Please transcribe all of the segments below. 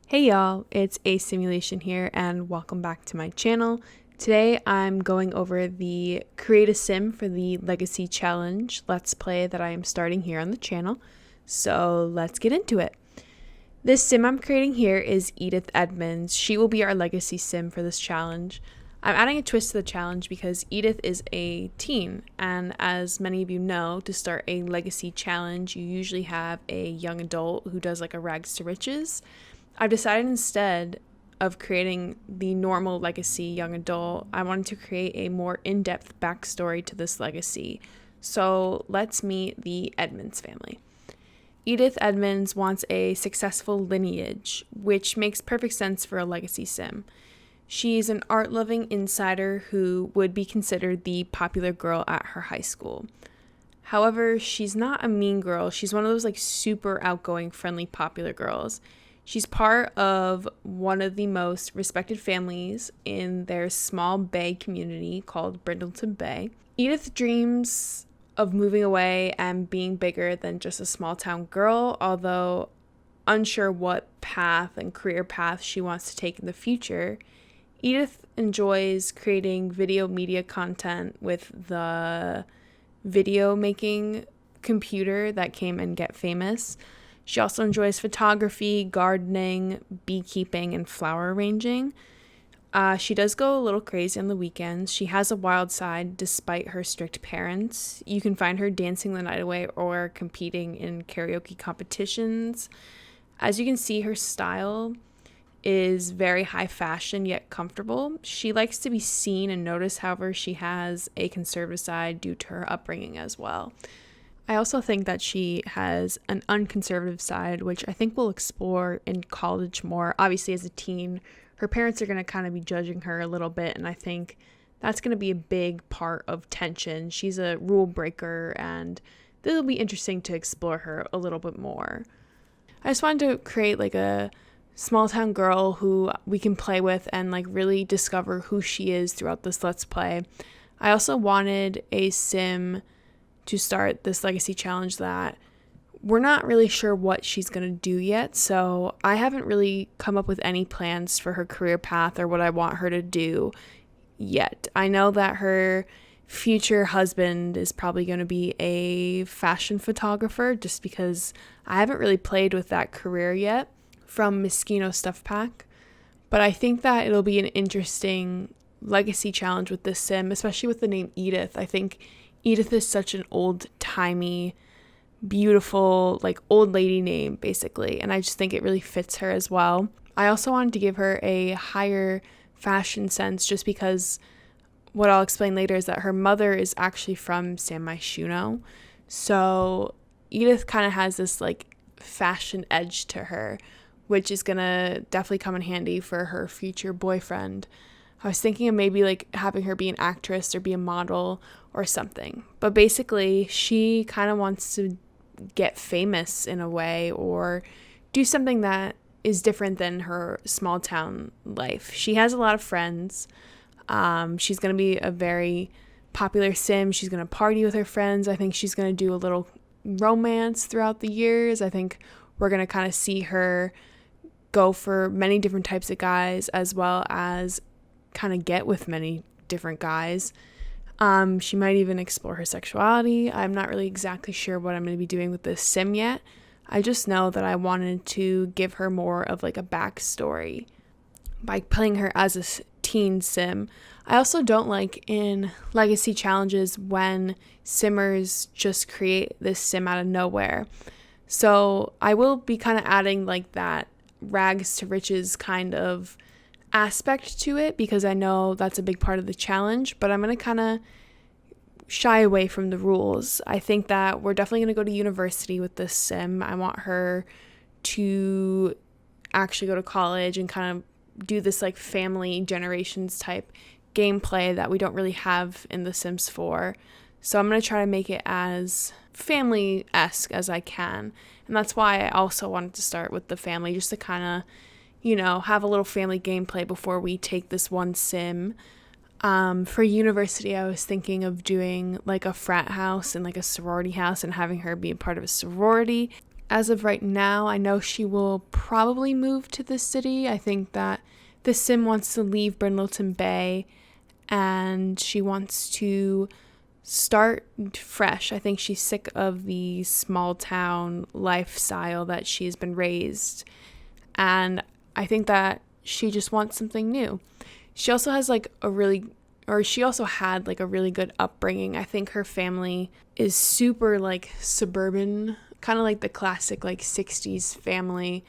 Hey y'all, it's A Simulation here and welcome back to my channel. Today I'm going over the Create a Sim for the Legacy Challenge Let's Play that I am starting here on the channel. So let's get into it. This sim I'm creating here is Edith Edmonds. She will be our Legacy Sim for this challenge. I'm adding a twist to the challenge because Edith is a teen, and as many of you know, to start a Legacy Challenge you usually have a young adult who does like a rags to riches. I've decided instead of creating the normal legacy young adult, I wanted to create a more in-depth backstory to this legacy. So let's meet the Edmonds family. Edith Edmonds wants a successful lineage, which makes perfect sense for a legacy sim. She's an art-loving insider who would be considered the popular girl at her high school. However, she's not a mean girl. She's one of those like super outgoing, friendly, popular girls. She's part of one of the most respected families in their small bay community called Brindleton Bay. Edith dreams of moving away and being bigger than just a small town girl, although unsure what path and career path she wants to take in the future. Edith enjoys creating video media content with the video making computer that came in Get Famous. She also enjoys photography, gardening, beekeeping, and flower arranging. She does go a little crazy on the weekends. She has a wild side despite her strict parents. You can find her dancing the night away or competing in karaoke competitions. As you can see, her style is very high fashion yet comfortable. She likes to be seen and noticed, however, she has a conservative side due to her upbringing as well. I also think that she has an unconservative side, which I think we'll explore in college more. Obviously, as a teen, her parents are going to kind of be judging her a little bit, and I think that's going to be a big part of tension. She's a rule breaker, and it'll be interesting to explore her a little bit more. I just wanted to create like a small town girl who we can play with and like really discover who she is throughout this Let's Play. I also wanted a sim to start this legacy challenge that we're not really sure what she's going to do yet, so I haven't really come up with any plans for her career path or what I want her to do yet. I know that her future husband is probably going to be a fashion photographer just because I haven't really played with that career yet from Moschino Stuff Pack, but I think that it'll be an interesting legacy challenge with this sim, especially with the name Edith. I think Edith is such an old-timey, beautiful, like old lady name, basically, and I just think it really fits her as well. I also wanted to give her a higher fashion sense just because what I'll explain later is that her mother is actually from San Myshuno, so Edith kind of has this like fashion edge to her, which is gonna definitely come in handy for her future boyfriend. I was thinking of maybe like having her be an actress or be a model or something. But basically, she kind of wants to get famous in a way or do something that is different than her small town life. She has a lot of friends. She's going to be a very popular sim. She's going to party with her friends. I think she's going to do a little romance throughout the years. I think we're going to kind of see her go for many different types of guys as well as kind of get with many different guys. She might even explore her sexuality. I'm not really exactly sure what I'm going to be doing with this sim yet. I just know that I wanted to give her more of like a backstory by playing her as a teen sim. I also don't like in legacy challenges when simmers just create this sim out of nowhere. So I will be kind of adding like that rags to riches kind of aspect to it because I know that's a big part of the challenge, but I'm going to kind of shy away from the rules. I think that we're definitely going to go to university with this sim. I want her to actually go to college and kind of do this like family generations type gameplay that we don't really have in The Sims 4. So I'm going to try to make it as family-esque as I can. And that's why I also wanted to start with the family, just to kind of have a little family gameplay before we take this one sim. For university, I was thinking of doing like a frat house and like a sorority house and having her be a part of a sorority. As of right now, I know she will probably move to the city. I think that the sim wants to leave Brindleton Bay and she wants to start fresh. I think she's sick of the small town lifestyle that she's been raised. And I think that she just wants something new. She also has she also had like a really good upbringing. I think her family is super like suburban, kind of like the classic like 60s family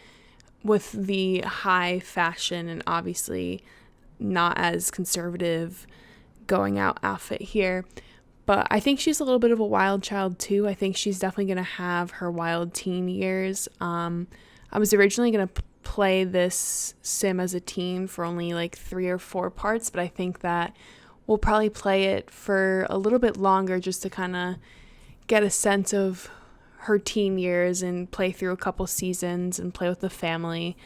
with the high fashion and obviously not as conservative going out outfit here. But I think she's a little bit of a wild child too. I think she's definitely going to have her wild teen years. I was originally going to play this sim as a teen for only like 3 or 4 parts, but I think that we'll probably play it for a little bit longer just to kind of get a sense of her teen years and play through a couple seasons and play with the family.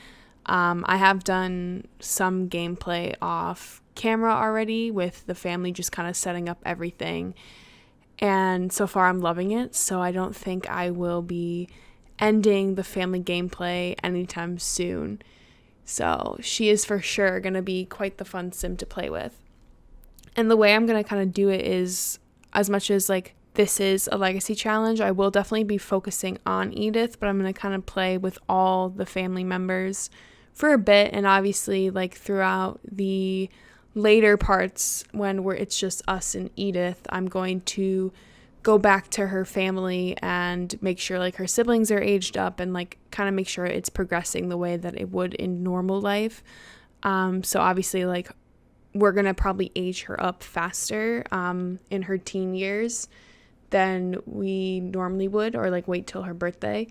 I have done some gameplay off camera already with the family, just kind of setting up everything, and so far I'm loving it, so I don't think I will be ending the family gameplay anytime soon. So she is for sure going to be quite the fun sim to play with. And the way I'm going to kind of do it is, as much as like this is a legacy challenge, I will definitely be focusing on Edith, but I'm going to kind of play with all the family members for a bit, and obviously like throughout the later parts when it's just us and Edith, I'm going to go back to her family and make sure like her siblings are aged up and like kind of make sure it's progressing the way that it would in normal life. So obviously like we're going to probably age her up faster in her teen years than we normally would, or like wait till her birthday.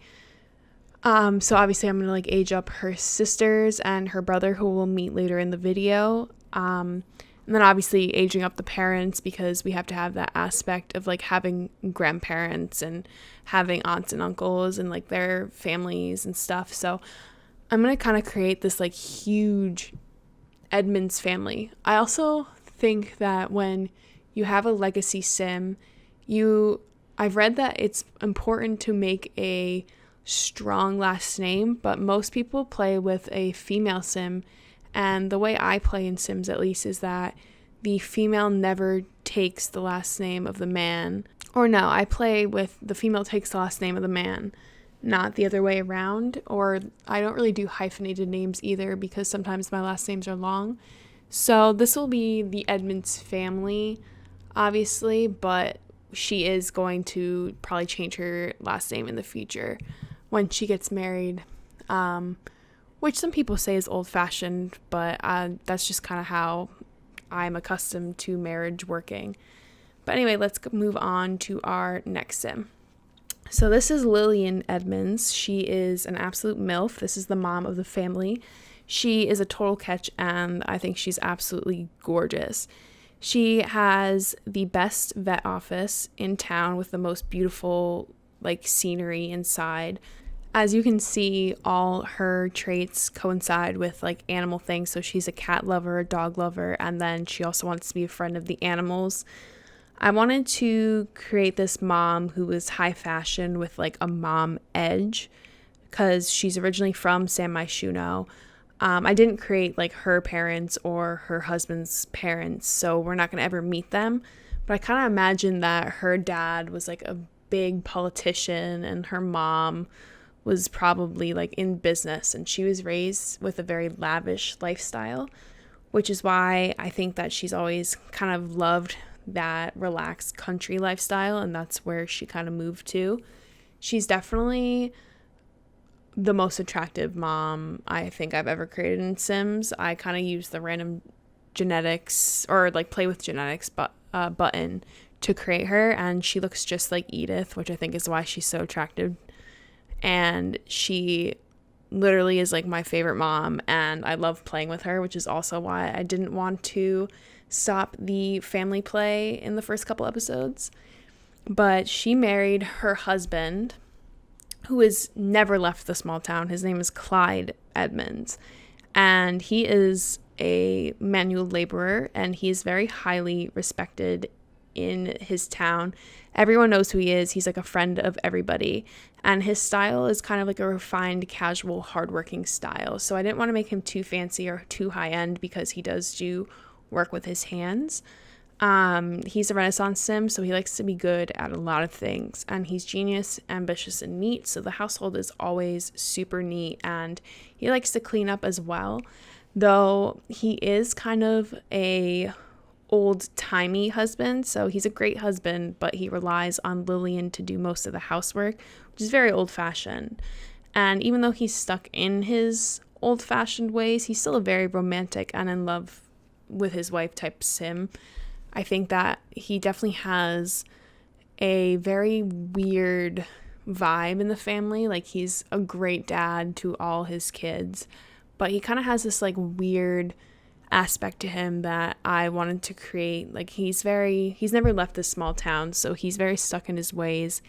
So obviously I'm going to like age up her sisters and her brother, who we'll meet later in the video. And then obviously aging up the parents, because we have to have that aspect of like having grandparents and having aunts and uncles and like their families and stuff. So I'm going to kind of create this like huge Edmonds family. I also think that when you have a legacy sim, I've read that it's important to make a strong last name, but most people play with a female sim, and the way I play in sims at least is that the female never takes the last name of the man. Or no, I play with the female takes the last name of the man, not the other way around. Or I don't really do hyphenated names either, because sometimes my last names are long. So this will be the Edmonds family, obviously, but she is going to probably change her last name in the future when she gets married, which some people say is old-fashioned, but that's just kind of how I'm accustomed to marriage working. But anyway, let's move on to our next sim. So this is Lillian Edmonds. She is an absolute MILF. This is the mom of the family. She is a total catch, and I think she's absolutely gorgeous. She has the best vet office in town with the most beautiful like scenery inside. As you can see, all her traits coincide with like animal things. So she's a cat lover, a dog lover, and then she also wants to be a friend of the animals. I wanted to create this mom who was high fashion with like a mom edge, because she's originally from San Myshuno. I didn't create like her parents or her husband's parents, so we're not going to ever meet them. But I kind of imagine that her dad was like a big politician and her mom was probably like in business, and she was raised with a very lavish lifestyle, which is why I think that she's always kind of loved that relaxed country lifestyle, and that's where she kind of moved to. She's definitely the most attractive mom I think I've ever created in Sims. I kind of use the random genetics or like play with genetics button to create her, and she looks just like Edith, which I think is why she's so attractive. And she literally is like my favorite mom, and I love playing with her, which is also why I didn't want to stop the family play in the first couple episodes. But she married her husband, who has never left the small town. His name is Clyde Edmonds, and he is a manual laborer, and he is very highly respected in his town. Everyone knows who he is. He's like a friend of everybody. And his style is kind of like a refined, casual, hardworking style. So I didn't want to make him too fancy or too high end because he does do work with his hands. He's a Renaissance sim, so he likes to be good at a lot of things, and he's genius, ambitious, and neat. So the household is always super neat, and he likes to clean up as well, though he is kind of a old-timey husband. So he's a great husband, but he relies on Lillian to do most of the housework, which is very old-fashioned. And even though he's stuck in his old-fashioned ways, he's still a very romantic and in love with his wife type sim. I think that he definitely has a very weird vibe in the family. Like, he's a great dad to all his kids, but he kind of has this like weird aspect to him that I wanted to create. Like, he's never left this small town, so he's very stuck in his ways,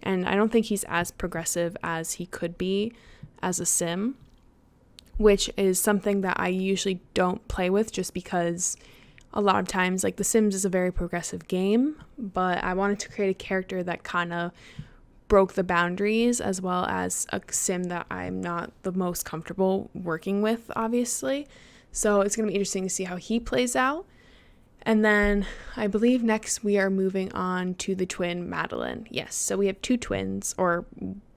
and I don't think he's as progressive as he could be as a sim, which is something that I usually don't play with just because a lot of times, like, The Sims is a very progressive game, but I wanted to create a character that kind of broke the boundaries, as well as a sim that I'm not the most comfortable working with, obviously. So it's going to be interesting to see how he plays out. And then I believe next we are moving on to the twin Madeline. Yes, so we have two twins, or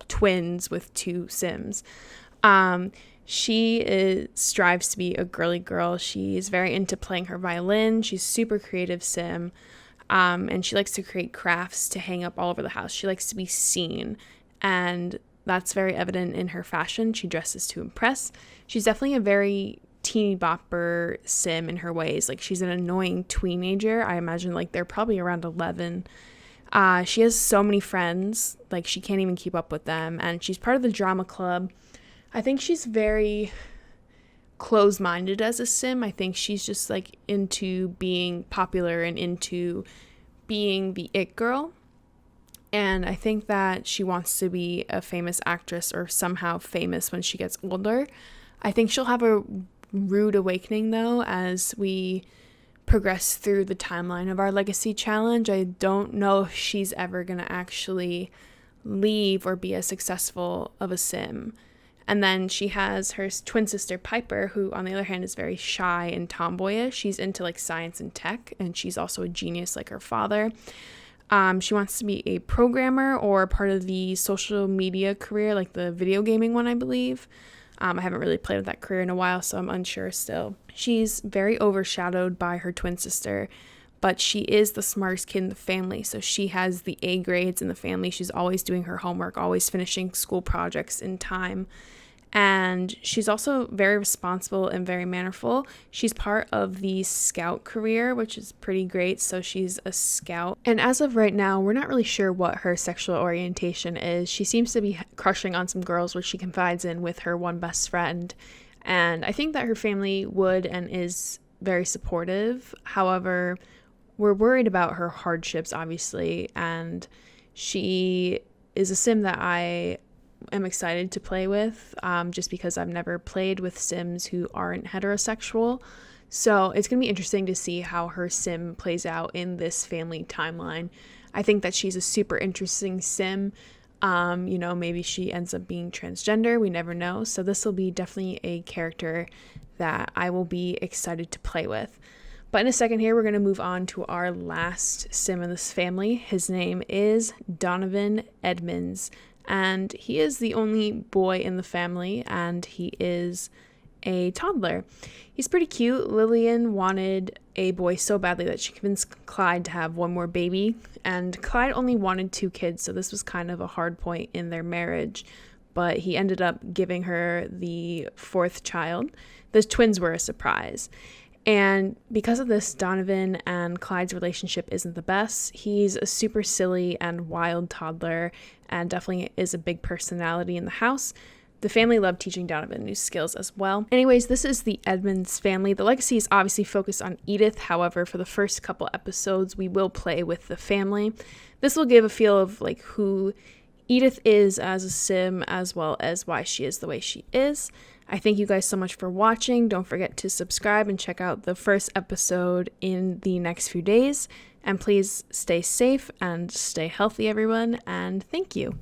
twins with two sims. She strives to be a girly girl. She's very into playing her violin. She's super creative sim, and she likes to create crafts to hang up all over the house. She likes to be seen, and that's very evident in her fashion. She dresses to impress. She's definitely a very teeny bopper sim in her ways. Like, she's an annoying teenager. I imagine like they're probably around 11. She has so many friends, like she can't even keep up with them, and she's part of the drama club. I think she's very close-minded as a sim. I think she's just like into being popular and into being the it girl. And I think that she wants to be a famous actress or somehow famous when she gets older. I think she'll have a rude awakening though as we progress through the timeline of our legacy challenge. I don't know if she's ever going to actually leave or be as successful of a sim. And then she has her twin sister Piper, who on the other hand is very shy and tomboyish. She's into like science and tech, and she's also a genius like her father. She wants to be a programmer or part of the social media career, like the video gaming one, I believe. I haven't really played with that career in a while, so I'm unsure still. She's very overshadowed by her twin sister, but she is the smartest kid in the family, so she has the A grades in the family. She's always doing her homework, always finishing school projects in time. And she's also very responsible and very mannerful. She's part of the scout career, which is pretty great. So she's a scout. And as of right now, we're not really sure what her sexual orientation is. She seems to be crushing on some girls, which she confides in with her one best friend. And I think that her family would and is very supportive. However, we're worried about her hardships, obviously. And she is a sim that I am excited to play with, just because I've never played with sims who aren't heterosexual. So it's going to be interesting to see how her sim plays out in this family timeline. I think that she's a super interesting sim. Maybe she ends up being transgender. We never know. So this will be definitely a character that I will be excited to play with. But in a second here, we're going to move on to our last sim in this family. His name is Donovan Edmonds. And he is the only boy in the family, and he is a toddler. He's pretty cute. Lillian wanted a boy so badly that she convinced Clyde to have one more baby, and Clyde only wanted 2 kids, so this was kind of a hard point in their marriage, but he ended up giving her the 4th child. The twins were a surprise. And because of this, Donovan and Clyde's relationship isn't the best. He's a super silly and wild toddler and definitely is a big personality in the house. The family loved teaching Donovan new skills as well. Anyways, this is the Edmonds family. The legacy is obviously focused on Edith. However, for the first couple episodes, we will play with the family. This will give a feel of like who Edith is as a sim, as well as why she is the way she is. I thank you guys so much for watching. Don't forget to subscribe and check out the first episode in the next few days. And please stay safe and stay healthy, everyone, and thank you.